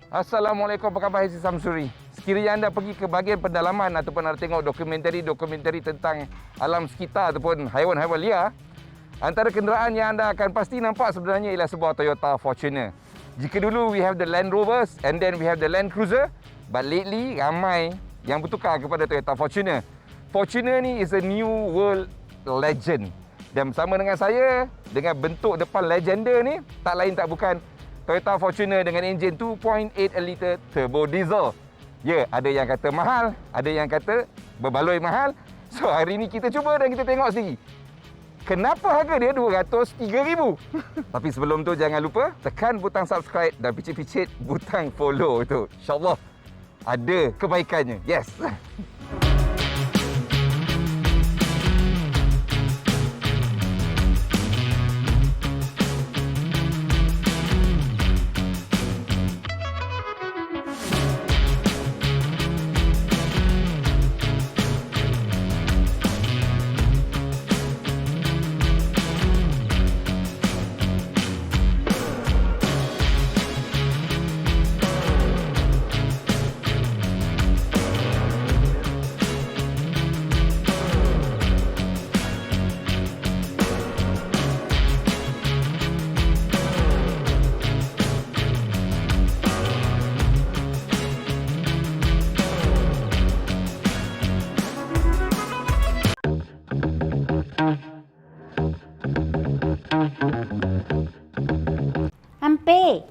Assalamualaikum, apa khabar Haji Samsuri? Sekiranya anda pergi ke bahagian pendalaman ataupun anda tengok dokumentari tentang alam sekitar ataupun haiwan-haiwan liar, antara kenderaan yang anda akan pasti nampak sebenarnya ialah sebuah Toyota Fortuner. Jika dulu we have the Land Rovers and then we have the Land Cruiser, but lately ramai yang bertukar kepada Toyota Fortuner. Fortuner ni is a new world legend. Dan bersama dengan saya, dengan bentuk depan legenda ni, tak lain tak bukan Toyota Fortuner dengan enjin 2.8 liter turbo diesel. Ya, ada yang kata mahal, ada yang kata berbaloi mahal. So, hari ni kita cuba dan kita tengok sendiri. Kenapa harga dia RM203,000? Tapi sebelum tu jangan lupa tekan butang subscribe dan picit-picit butang follow tu. InsyaAllah ada kebaikannya. Yes. Ampe,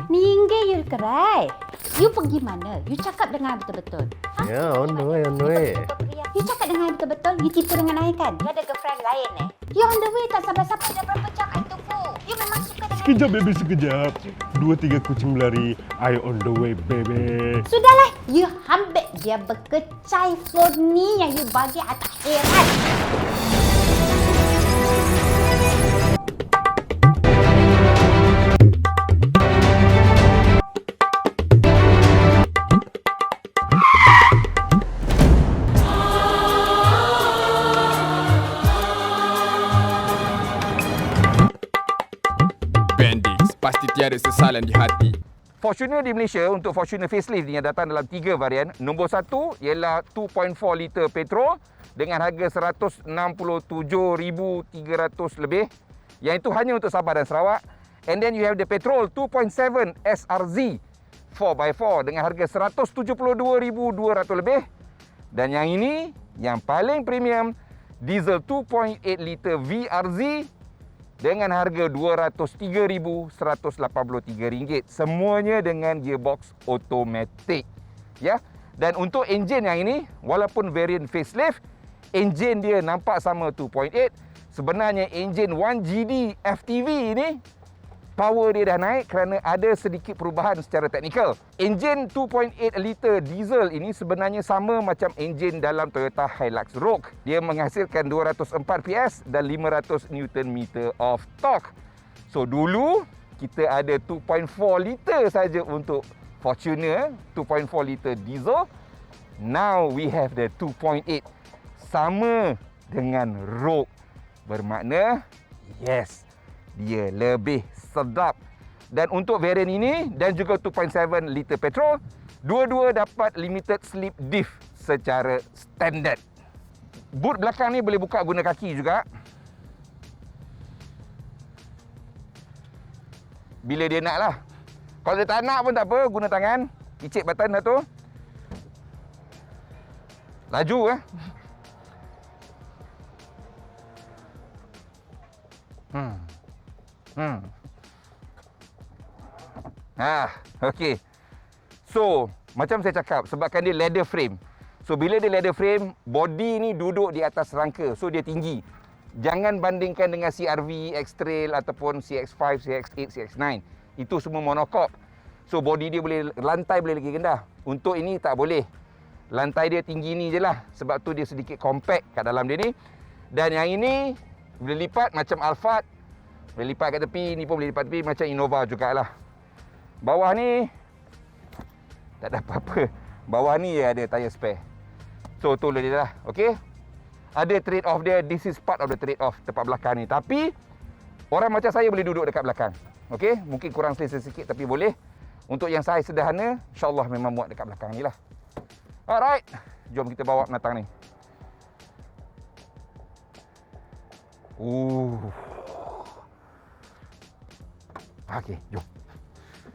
ni inge you kerai. You pergi mana? You cakap dengan betul-betul. Ya, on the way. You cakap dengan betul-betul. You tipu dengan I kan? You ada girlfriend lain You on the way tak sabar-sabar dah berapa jam I tunggu. You memang suka dengan Sekejap, baby, sekejap. 2-3 kucing berlari. I on the way, baby. Sudahlah, you ambil dia berkecai floor ni yang you bagi I tak heran. Bendix, pasti tiada sesalan di hati. Fortuner di Malaysia untuk Fortuner facelift ni yang datang dalam 3 varian. Nombor 1 ialah 2.4 liter petrol dengan harga RM167,300 lebih. Yang itu hanya untuk Sabah dan Sarawak. And then you have the petrol 2.7 SRZ 4x4 dengan harga RM172,200 lebih. Dan yang ini, yang paling premium, diesel 2.8 liter VRZ dengan harga RM203,183. Semuanya dengan gearbox automatic. Ya. Dan untuk enjin yang ini, walaupun variant facelift, enjin dia nampak sama 2.8. Sebenarnya enjin 1GD FTV ini power dia dah naik kerana ada sedikit perubahan secara teknikal. Enjin 2.8 liter diesel ini sebenarnya sama macam enjin dalam Toyota Hilux Rogue. Dia menghasilkan 204 PS dan 500 Nm of torque. So dulu kita ada 2.4 liter saja untuk Fortuner, 2.4 liter diesel. Now we have the 2.8 sama dengan Rogue. Bermakna yes, dia lebih sedap. Dan untuk varian ini dan juga 2.7 liter petrol, dua-dua dapat limited slip diff secara standard. Boot belakang ni boleh buka guna kaki juga. Bila dia nak lah. Kalau dia tak nak pun tak apa, guna tangan. Picit button dah tu. Laju okey. So, macam saya cakap, sebabkan dia leather frame. So, bila dia leather frame, body ni duduk di atas rangka. So, dia tinggi. Jangan bandingkan dengan CR-V, X-Trail ataupun CX-5, CX-8, CX-9. Itu semua monocoque. So, body dia boleh, lantai boleh lagi rendah. Untuk ini tak boleh. Lantai dia tinggi ni je lah. Sebab tu dia sedikit compact kat dalam dia ni. Dan yang ini, boleh lipat macam Alphard. Boleh lipat kat tepi, ni pun boleh lipat tepi macam Innova jugalah. Bawah ni tak ada apa-apa. Bawah ni ada tayar spare. So tu dia lah. Okey. Ada trade off dia. This is part of the trade off tempat belakang ni. Tapi orang macam saya boleh duduk dekat belakang. Okey, mungkin kurang selesa sikit tapi boleh. Untuk yang saiz sederhana, insyaAllah memang muat dekat belakang ni lah. Alright, jom kita bawa penatang ni. Okey, jom.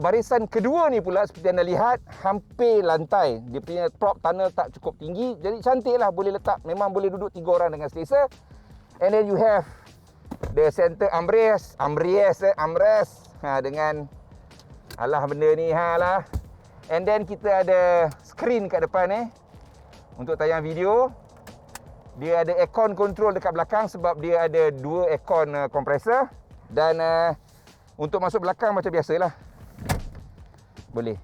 Barisan kedua ni pula seperti anda lihat, hampir lantai. Dia punya prop tunnel tak cukup tinggi, jadi cantik lah, boleh letak, memang boleh duduk 3 orang dengan selesa. And then you have the center armrest dengan alah benda ni lah. And then kita ada screen kat depan untuk tayang video. Dia ada aircon control dekat belakang sebab dia ada 2 aircon kompresor. Dan untuk masuk belakang macam biasalah, boleh.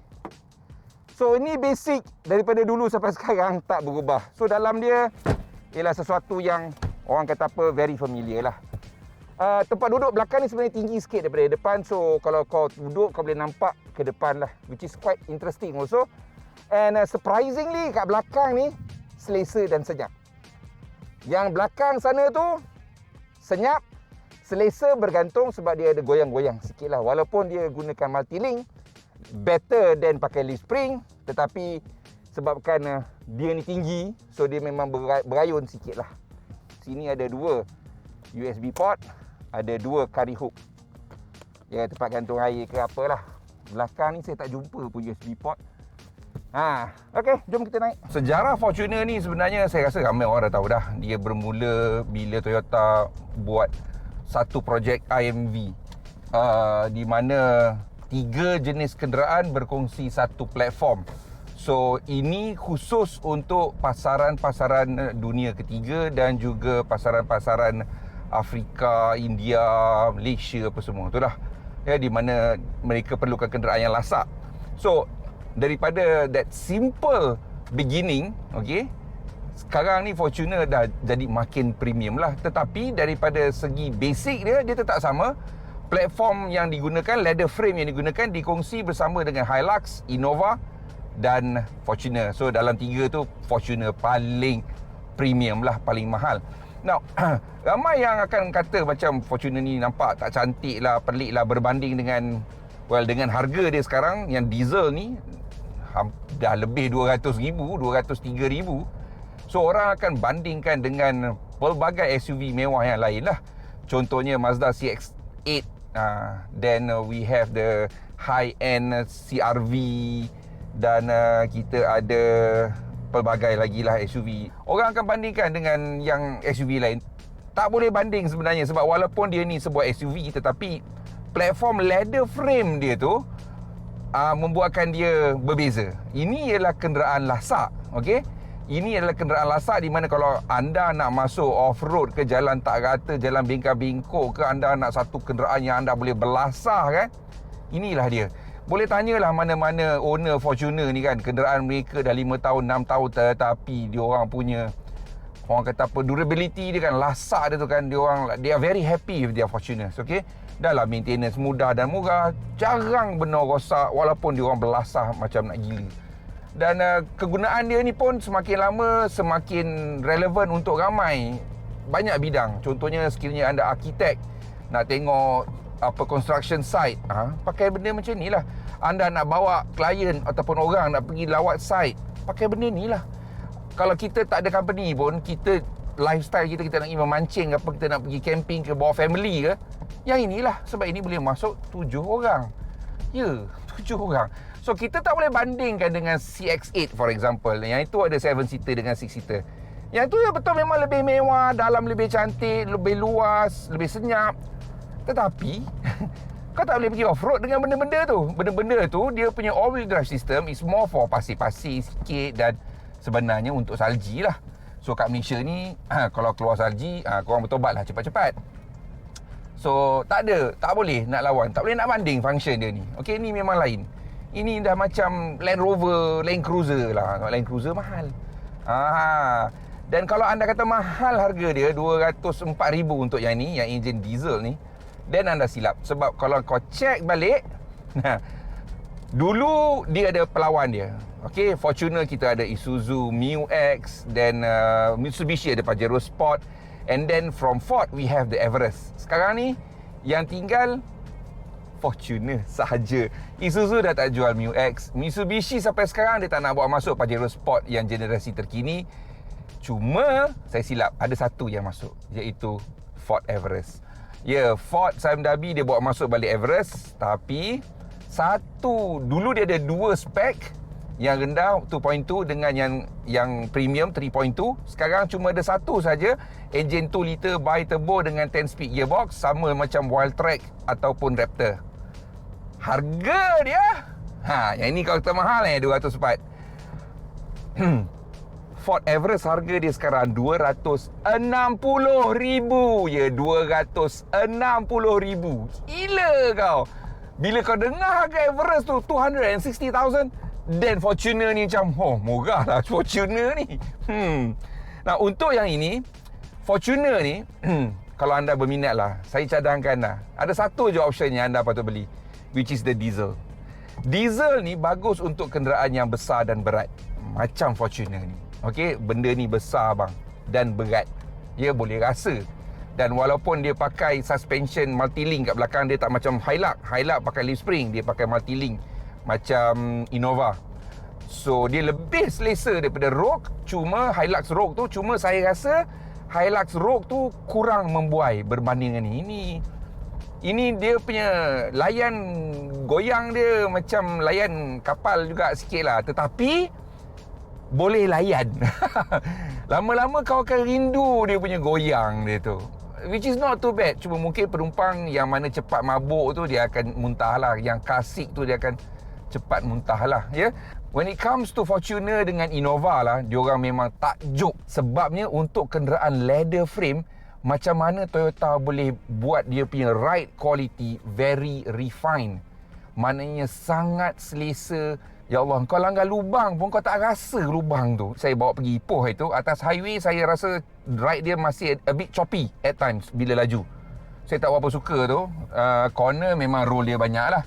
So ini basic daripada dulu sampai sekarang, tak berubah. So dalam dia ialah sesuatu yang orang kata apa, very familiar lah. Tempat duduk belakang ni sebenarnya tinggi sikit daripada depan. So kalau kau duduk, kau boleh nampak ke depan lah, which is quite interesting also. And surprisingly kat belakang ni selesa dan senyap. Yang belakang sana tu senyap, selesa bergantung sebab dia ada goyang-goyang sikit lah. Walaupun dia gunakan multi-link, better than pakai leaf spring, tetapi sebabkan dia ni tinggi, so dia memang berayun sikit lah. Sini ada 2 USB port, ada 2 carry hook, ya, tempat gantung air ke apalah. Belakang ni saya tak jumpa pun USB port. Okey, jom kita naik. Sejarah Fortuner ni sebenarnya saya rasa ramai orang dah tahu dah. Dia bermula bila Toyota buat satu projek IMV, di mana 3 jenis kenderaan berkongsi satu platform. So ini khusus untuk pasaran-pasaran dunia ketiga dan juga pasaran-pasaran Afrika, India, Malaysia apa semua. Itulah ya, di mana mereka perlukan kenderaan yang lasak. So daripada that simple beginning, okey, sekarang ni Fortuner dah jadi makin premium lah. Tetapi daripada segi basic dia tetap sama. Platform yang digunakan, leather frame yang digunakan dikongsi bersama dengan Hilux, Innova dan Fortuner. So dalam 3 tu Fortuner paling premium lah, paling mahal. Now, ramai yang akan kata macam Fortuner ni nampak tak cantik lah, pelik lah berbanding dengan harga dia sekarang yang diesel ni dah lebih 200,000, 203,000. So orang akan bandingkan dengan pelbagai SUV mewah yang lain lah. Contohnya Mazda CX-8, then we have the high-end CR-V, dan kita ada pelbagai lagi lah SUV. Orang akan bandingkan dengan yang SUV lain. Tak boleh banding sebenarnya, sebab walaupun dia ni sebuah SUV, tetapi platform leather frame dia tu membuatkan dia berbeza. Ini ialah kenderaan lasak, okey? Ini adalah kenderaan lasak di mana kalau anda nak masuk off-road ke jalan tak rata, jalan bingkar-bingkuk ke, anda nak satu kenderaan yang anda boleh belasah kan, inilah dia. Boleh tanyalah mana-mana owner Fortuner ni kan, kenderaan mereka dah 5 tahun, 6 tahun, tetapi dia orang punya, orang kata apa, durability dia kan, lasak dia tu kan, they are very happy with their Fortuners, okey? Dah lah maintenance mudah dan murah, jarang benda rosak walaupun dia orang belasah macam nak gila. Dan kegunaan dia ni pun semakin lama semakin relevan untuk ramai banyak bidang. Contohnya sekiranya anda arkitek, nak tengok apa construction site, pakai benda macam ni lah. Anda nak bawa klien ataupun orang nak pergi lawat site, pakai benda ni lah. Kalau kita tak ada company pun, kita lifestyle kita nak pergi memancing apa, kita nak pergi camping ke, bawa family ke, yang inilah. Sebab ini boleh masuk 7 orang. Ya, 7 orang. So kita tak boleh bandingkan dengan CX-8 for example. Yang itu ada 7-seater dengan 6-seater. Yang tu ya betul memang lebih mewah, dalam lebih cantik, lebih luas, lebih senyap. Tetapi kau tak boleh pergi off-road dengan benda-benda tu. Benda-benda tu dia punya all-wheel drive system is more for pasir-pasir sikit dan sebenarnya untuk salji lah. So kat Malaysia ni kalau keluar salji, korang bertobat lah cepat-cepat. So tak boleh nak lawan, tak boleh nak banding function dia ni. Okey, ni memang lain. Ini dah macam Land Rover, Land Cruiser lah. Land Cruiser mahal. Dan kalau anda kata mahal harga dia 204,000 untuk yang ni, yang enjin diesel ni, then anda silap. Sebab kalau kau check balik, dulu dia ada pelawan dia. Okey, Fortuner kita ada Isuzu Mu-X, then Mitsubishi ada Pajero Sport, and then from Ford we have the Everest. Sekarang ni yang tinggal Fortuner sahaja. Isuzu dah tak jual MU-X. Mitsubishi sampai sekarang dia tak nak bawa masuk Pajero Sport yang generasi terkini. Cuma saya silap, ada satu yang masuk, iaitu Ford Everest. Ya, Ford Sime Darby dia bawa masuk balik Everest, tapi dulu dia ada dua spek, yang rendah 2.2 dengan yang premium 3.2. Sekarang cuma ada satu saja, enjin 2 liter bi-turbo dengan 10 speed gearbox, sama macam Wildtrak ataupun Raptor. Harga dia, yang ini kalau termahal 204. Ford Everest harga dia sekarang 260,000. Ya, 260,000. Gila kau. Bila kau dengar harga Everest tu 260,000, then Fortuner ni macam, murah lah Fortuner ni. Nah, untuk yang ini, Fortuner ni, kalau anda berminat lah, saya cadangkan lah, ada satu je option yang anda patut beli, which is the diesel. Diesel ni bagus untuk kenderaan yang besar dan berat, macam Fortuner ni. Okey, benda ni besar bang dan berat. Dia boleh rasa. Dan walaupun dia pakai suspension multi-link kat belakang, dia tak macam Hilux. Hilux pakai leaf spring, dia pakai multi-link macam Innova. So dia lebih selesa daripada Rogue. Cuma Hilux Rogue tu, saya rasa Hilux Rogue tu kurang membuai berbanding dengan ini dia punya layan goyang dia macam layan kapal juga sikit lah. Tetapi boleh layan. Lama-lama kau akan rindu dia punya goyang dia tu, which is not too bad. Cuma mungkin penumpang yang mana cepat mabuk tu dia akan muntah lah. Yang klasik tu dia akan cepat muntah lah, ya. When it comes to Fortuner dengan Innova lah, diorang memang takjub. Sebabnya untuk kenderaan leather frame, macam mana Toyota boleh buat dia punya ride quality very refined. Maknanya sangat selesa. Ya Allah, kau langgar lubang pun kau tak rasa lubang tu. Saya bawa pergi Ipoh itu, atas highway saya rasa ride dia masih a bit choppy at times bila laju. Saya tak berapa suka tu. Corner memang roll dia banyak lah,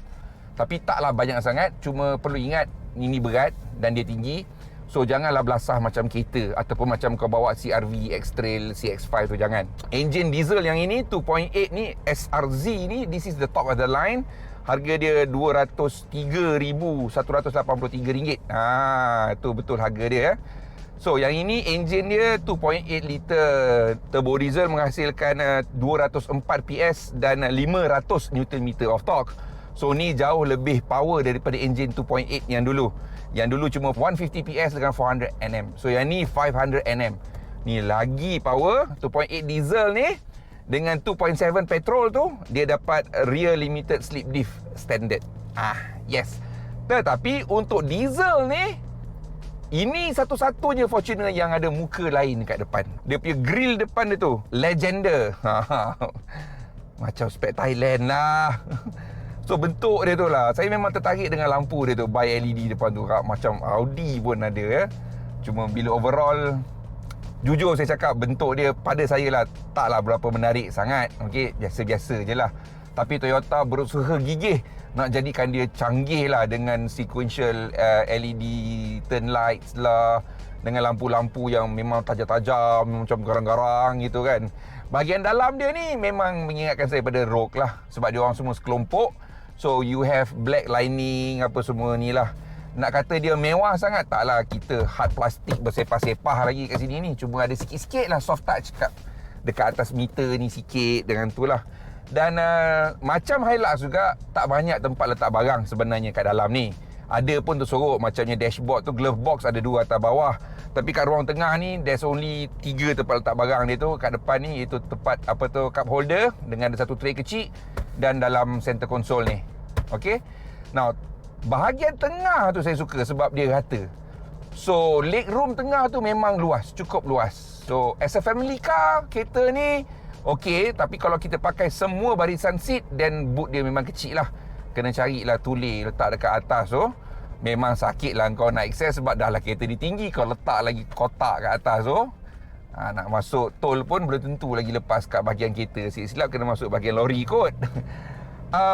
tapi taklah banyak sangat. Cuma perlu ingat, ini berat dan dia tinggi. So janganlah belasah macam kereta, ataupun macam kau bawa CR-V, X-Trail, CX-5 tu, jangan. Engine diesel yang ini 2.8 ni, SRZ ni, this is the top of the line. Harga dia RM203,183. Itu betul harga dia, ya. So yang ini enjin dia 2.8 liter turbo diesel menghasilkan 204 PS dan 500 Nm of torque. So ni jauh lebih power daripada enjin 2.8 yang dulu. Yang dulu cuma 150 PS dengan 400 Nm. So yang ni 500 Nm. Ni lagi power. 2.8 diesel ni dengan 2.7 petrol tu, dia dapat rear limited slip diff standard. Yes. Tetapi untuk diesel ni, ini satu-satunya Fortuner yang ada muka lain kat depan. Dia punya grill depan dia tu Legender. Macam spek Thailand lah. So bentuk dia tu lah, saya memang tertarik dengan lampu dia tu, by LED depan tu, macam Audi pun ada, ya. Cuma bila overall, jujur saya cakap, bentuk dia pada saya lah taklah berapa menarik sangat. Okey, biasa-biasa je lah. Tapi Toyota berusaha gigih nak jadikan dia canggih lah, dengan sequential LED turn lights lah, dengan lampu-lampu yang memang tajam-tajam, macam garang-garang gitu kan. Bahagian dalam dia ni memang mengingatkan saya pada Rogue lah, sebab dia orang semua sekelompok. So you have black lining apa semua ni lah. Nak kata dia mewah sangat, taklah. Kita hard plastik bersepah-sepah lagi kat sini ni. Cuma ada sikit-sikit lah soft touch dekat atas meter ni sikit, dengan tu lah. Dan macam Hilux juga, tak banyak tempat letak barang sebenarnya kat dalam ni. Ada pun tersorok, macamnya dashboard tu, glove box ada 2 atas bawah. Tapi kat ruang tengah ni, there's only 3 tempat letak barang dia tu. Kat depan ni, itu tempat cup holder dengan ada satu tray kecil, dan dalam center console ni. Okay. Now, bahagian tengah tu saya suka sebab dia rata. So leg room tengah tu memang luas, cukup luas. So as a family car, kereta ni okey. Tapi kalau kita pakai semua barisan seat, then boot dia memang kecil lah. Kena carilah tulis letak dekat atas tu. Memang sakit lah kau nak access, sebab dah lah kereta ni tinggi. Kau letak lagi kotak kat atas tu, nak masuk tol pun belum tentu lagi lepas kat bahagian kereta. Silap kena masuk bahagian lori kot.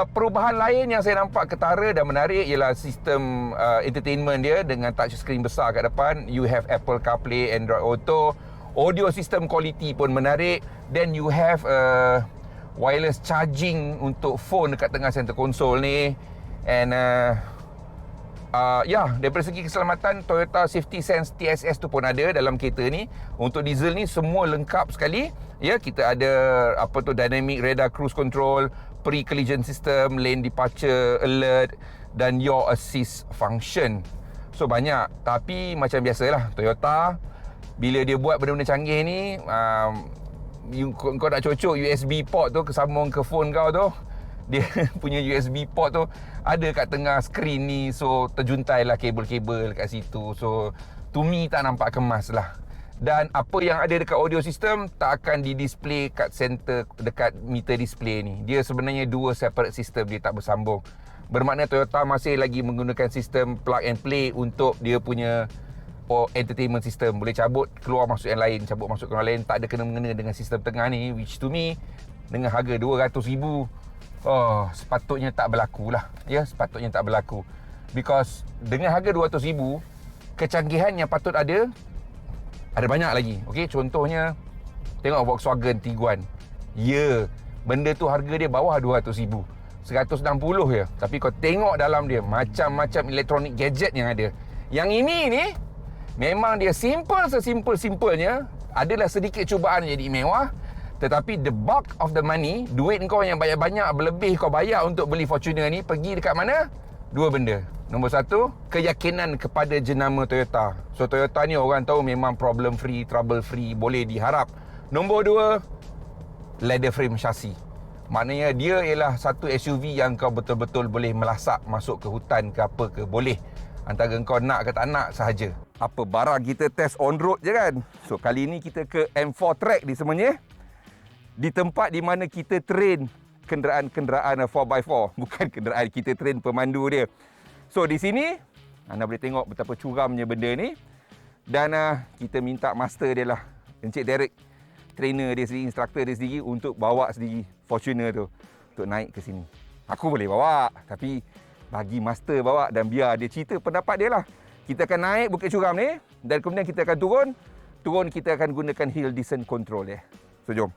Perubahan lain yang saya nampak ketara dan menarik ialah sistem entertainment dia dengan touch screen besar kat depan. You have Apple CarPlay, Android Auto. Audio system quality pun menarik. Then you have wireless charging untuk phone dekat tengah center console ni. And daripada segi keselamatan, Toyota Safety Sense TSS tu pun ada dalam kereta ni. Untuk diesel ni semua lengkap sekali. Ya, kita ada dynamic radar cruise control, pre-collision system, lane departure alert dan your assist function. So banyak. Tapi macam biasalah Toyota, bila dia buat benda-benda canggih ni, kau nak cocok USB port tu kesambung ke phone kau tu, dia punya USB port tu ada kat tengah skrin ni. So terjuntailah kabel-kabel kat situ. So to me tak nampak kemas lah. Dan apa yang ada dekat audio system tak akan di-display kat center dekat meter display ni. Dia sebenarnya dua separate system, dia tak bersambung. Bermakna Toyota masih lagi menggunakan sistem plug and play untuk dia punya entertainment system. Boleh cabut keluar masuk yang lain, cabut masuk ke yang lain. Tak ada kena-mengena dengan sistem tengah ni, which to me dengan harga 200,000, sepatutnya tak berlaku lah. Ya, sepatutnya tak berlaku. Because dengan harga 200,000, kecanggihan yang patut ada banyak lagi. Okey, contohnya tengok Volkswagen Tiguan. Ya, benda tu harga dia bawah 200,000. 160 je. Tapi kau tengok dalam dia macam-macam elektronik gadget yang ada. Yang ini ni memang dia simple sesimpel-simpelnya. Adalah sedikit cubaan jadi mewah. Tetapi the bulk of the money, duit kau yang banyak-banyak berlebih kau bayar untuk beli Fortuner ni, pergi dekat mana? Dua benda. Nombor satu, keyakinan kepada jenama Toyota. So Toyota ni orang tahu memang problem free, trouble free, boleh diharap. Nombor dua, leather frame chassis. Maknanya dia ialah satu SUV yang kau betul-betul boleh melasak masuk ke hutan ke apa ke, boleh. Antara kau nak ke tak nak sahaja. Apa barang kita test on road je kan. So kali ni kita ke M4 Track di Semenyih. Di tempat di mana kita train kenderaan 4x4. Bukan kenderaan, kita train pemandu dia. So di sini anda boleh tengok betapa curamnya benda ni. Dan kita minta master dia lah, Encik Derek, trainer dia sendiri, instructor dia sendiri, untuk bawa sendiri Fortuner tu untuk naik ke sini. Aku boleh bawa, tapi bagi master bawa dan biar dia cerita pendapat dia lah. Kita akan naik Bukit Curam ni dan kemudian kita akan turun. Turun kita akan gunakan hill descent control ya. So jom.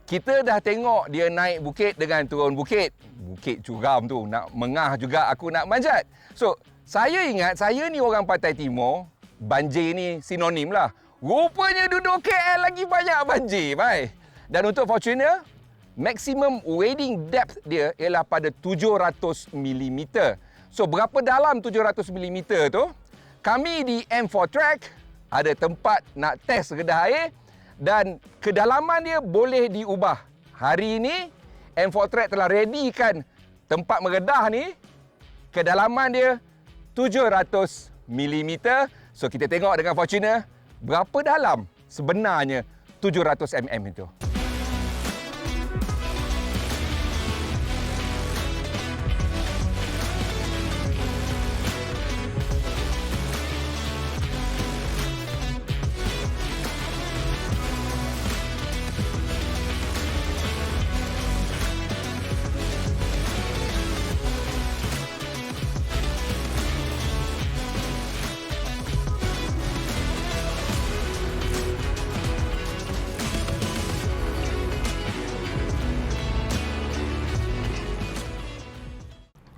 Kita dah tengok dia naik bukit dengan turun bukit. Bukit curam tu, nak mengah juga aku nak manjat. So, saya ingat saya ni orang Pantai Timur, banjir ni sinonim lah. Rupanya duduk KL lagi banyak banjir, bye. Dan untuk Fortuner, maximum wading depth dia ialah pada 700 mm. So, berapa dalam 700 mm tu? Kami di M4 Track ada tempat nak test redah air. Dan kedalaman dia boleh diubah. Hari ini M4 Track telah readykan tempat meredah ni. Kedalaman dia 700 mm. So kita tengok dengan Fortuner berapa dalam sebenarnya 700 mm itu.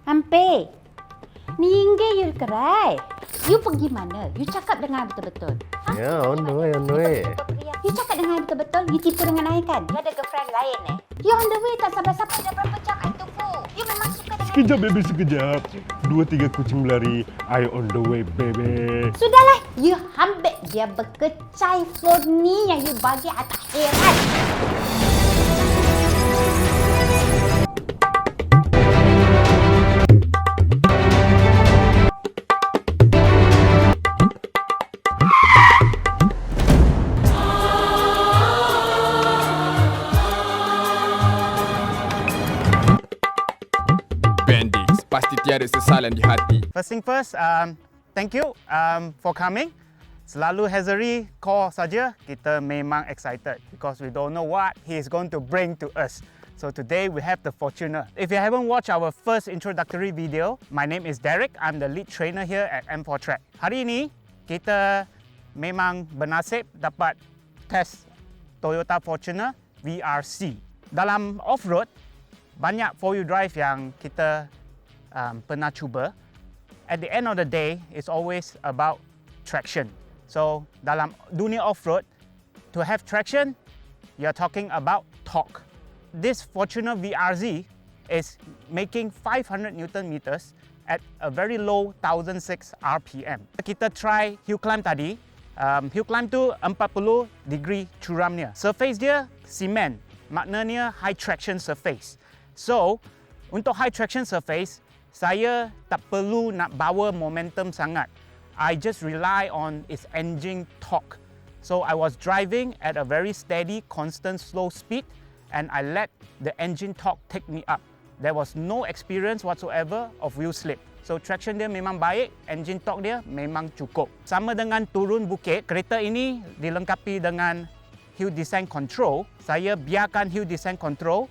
Ampe, ni inge you kerai. You pergi mana? You cakap dengan betul-betul. Ya, on the way. You cakap dengan betul-betul. You tipu dengan I kan? You ada girlfriend lain You on the way tak sabar-sabar dah berapa jam I tunggu. You memang suka dengan... Sekejap, baby, sekejap. 2-3 kucing berlari. I on the way, baby. Sudahlah, you hambek dia berkecai phone ni yang you bagi atas heran. pasti tiada sesalan di hati. First thing first, thank you for coming. Selalu Hazari call saja, kita memang excited because we don't know what he is going to bring to us. So today we have the Fortuner. If you haven't watched our first introductory video, my name is Derek. I'm the lead trainer here at M4 Track. Hari ini kita memang bernasib dapat test Toyota Fortuner VRC. Dalam off-road, banyak 4-wheel drive yang kita pernah cuba. At the end of the day, it's always about traction. So, dalam dunia off-road, to have traction, you're talking about torque. This Fortuner VRZ is making 500 Newton meters at a very low 1006 RPM. Kita try hill climb tadi. Hill climb tu 40 degree curamnya. Surface dia cement, maknanya high traction surface. So, untuk high traction surface, saya tak perlu nak bawa momentum sangat. I just rely on its engine torque. So I was driving at a very steady, constant, slow speed, and I let the engine torque take me up. There was no experience whatsoever of wheel slip. So traction dia memang baik, engine torque dia memang cukup. Sama dengan turun bukit, kereta ini dilengkapi dengan hill descent control. Saya biarkan hill descent control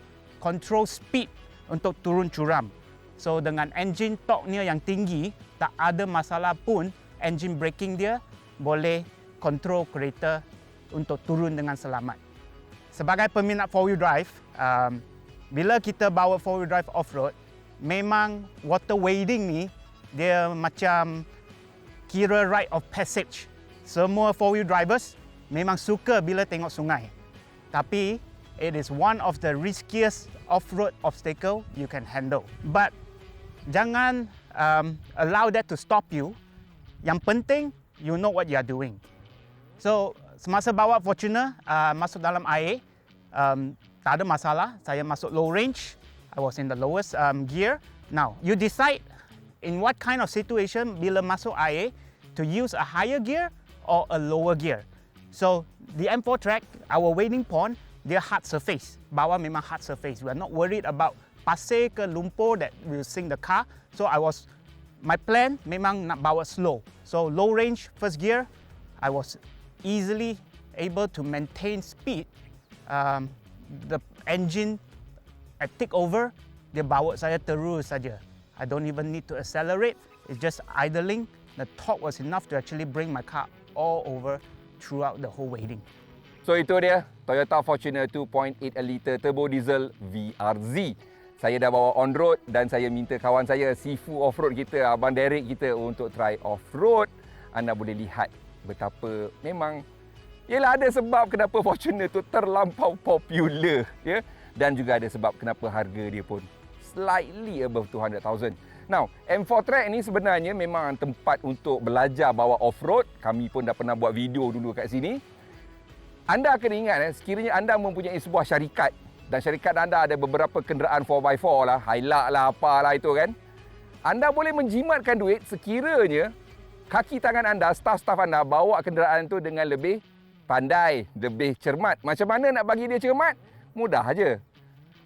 speed untuk turun curam. So dengan engine torque-nya yang tinggi, tak ada masalah pun engine braking dia boleh control kereta untuk turun dengan selamat. Sebagai peminat 4-wheel drive, bila kita bawa 4-wheel drive off-road, memang water wading ni dia macam kira rite of passage. Semua 4-wheel drivers memang suka bila tengok sungai. Tapi it is one of the riskiest off-road obstacle you can handle. But jangan allow that to stop you. Yang penting, you know what you are doing. So, semasa bawa Fortuner masuk dalam air, tak ada masalah. Saya masuk low range. I was in the lowest gear. Now, you decide in what kind of situation bila masuk air to use a higher gear or a lower gear. So, the M4 Track, our wading pond, dia hard surface. Bawah memang hard surface. We are not worried about pasir ke lumpur that will sink the car. So, my plan memang nak bawa slow. So low range first gear, I was easily able to maintain speed. The engine I take over, dia bawa saya terus saja. I don't even need to accelerate. It's just idling. The torque was enough to actually bring my car all over throughout the whole wading. So itu dia Toyota Fortuner 2.8 liter turbo diesel VRZ. Saya dah bawa on road dan saya minta kawan saya, Sifu off-road kita, Abang Derek kita untuk try off-road. Anda boleh lihat betapa memang yelah ada sebab kenapa Fortuner tu terlampau popular, ya. Dan juga ada sebab kenapa harga dia pun slightly above 200,000. Now, M4 Track ni sebenarnya memang tempat untuk belajar bawa off-road. Kami pun dah pernah buat video dulu kat sini. Anda kena ingat, sekiranya anda mempunyai sebuah syarikat dan syarikat anda ada beberapa kenderaan 4x4 lah, Hilux lah, apalah itu kan. Anda boleh menjimatkan duit sekiranya kaki tangan anda, staf-staf anda bawa kenderaan tu dengan lebih pandai, lebih cermat. Macam mana nak bagi dia cermat? Mudah aja.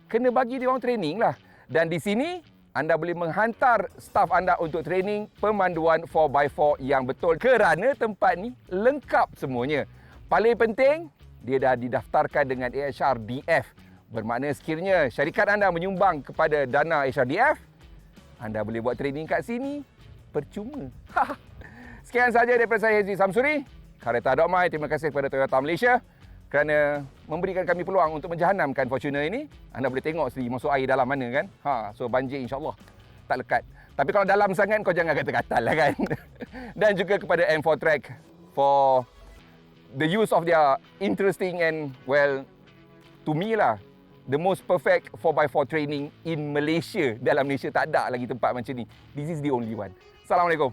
Kena bagi dia orang training lah. Dan di sini, anda boleh menghantar staf anda untuk training pemanduan 4x4 yang betul. Kerana tempat ni lengkap semuanya. Paling penting, dia dah didaftarkan dengan AHRDF. Bermakna sekiranya syarikat anda menyumbang kepada dana HRDF, anda boleh buat training kat sini percuma. Sekian sahaja daripada saya, Haji Samsuri. Kareta.my, terima kasih kepada Toyota Malaysia kerana memberikan kami peluang untuk menjahanamkan Fortuner ini. Anda boleh tengok sendiri masuk air dalam mana kan. So banjir insyaAllah tak lekat. Tapi kalau dalam sangat kau jangan kata-kata lah kan. Dan juga kepada M4 Track for the use of their interesting and well, to me lah, the most perfect 4x4 training in Malaysia. Dalam Malaysia tak ada lagi tempat macam ni. This is the only one. Assalamualaikum.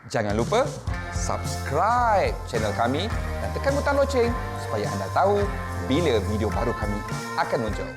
Jangan lupa subscribe channel kami dan tekan butang loceng supaya anda tahu bila video baru kami akan muncul.